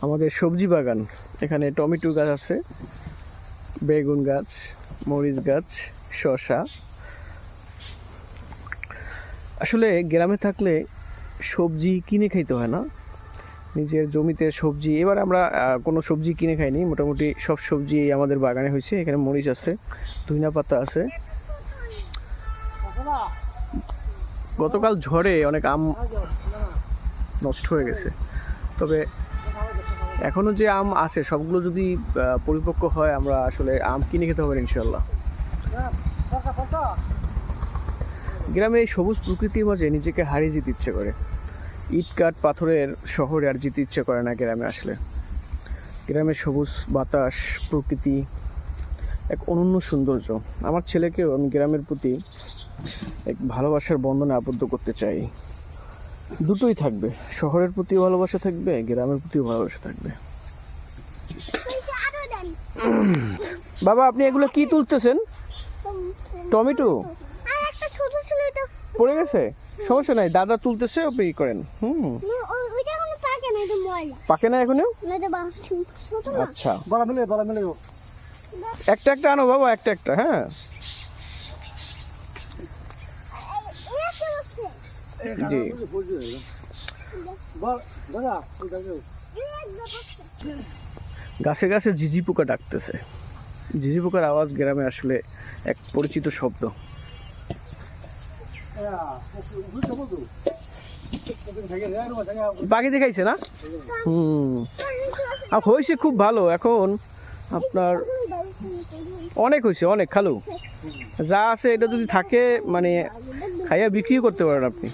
আমাদের সবজি বাগান, এখানে টমেটো গাছ আছে, বেগুন গাছ, মরিচ গাছ, শসা। আসলে গ্রামে থাকলে সবজি কিনে খাইতে হয় না, নিজের জমিতে সবজি। এবার আমরা কোনো সবজি কিনে খাইনি, মোটামুটি সব সবজি আমাদের বাগানে হয়েছে। এখানে মরিচ আছে, ধনিয়া পাতা আছে। গতকাল ঝড়ে অনেক আম নষ্ট হয়ে গেছে, তবে এখনো যে আম আছে সবগুলো যদি পরিপক্ক হয় আমরা আসলে আম কিনে খেতে হবে ইনশাল্লাহ। গ্রামে এই সবুজ প্রকৃতির মাঝে নিজেকে হারিয়ে যেতে ইচ্ছে করে। ইট কাঠ পাথরের শহরে আর যেতে ইচ্ছে করে না গ্রামে আসলে। গ্রামের সবুজ বাতাস, প্রকৃতি এক অনন্য সৌন্দর্য। আমার ছেলেকেও আমি গ্রামের প্রতি এক ভালোবাসার বন্ধনে আবদ্ধ করতে চাই। দুটোই থাকবে, শহরের প্রতিও ভালোবাসা থাকবে, গ্রামের প্রতিও ভালোবাসা থাকবে। বাবা, আপনি এগুলো কি তুলতেছেন? টমেটো পড়ে গেছে, সমস্যা নাই, দাদা তুলতেছে, আপনি করেন। পাকে না এখনো? আচ্ছা, একটা একটা আনো বাবা, একটা একটা। হ্যাঁ, জি। গাছে গাছে ঝিঝি পোকা ডাকতেছে। ঝিঝি পোকার আওয়াজ গ্রামে আসলে এক পরিচিত শব্দ। পাখি দেখাইছে না? হয়েছে খুব ভালো। এখন আপনার অনেক হয়েছে, অনেক খালু যা আছে এটা যদি থাকে মানে খাইয়া বিক্রি করতে পারেন আপনি।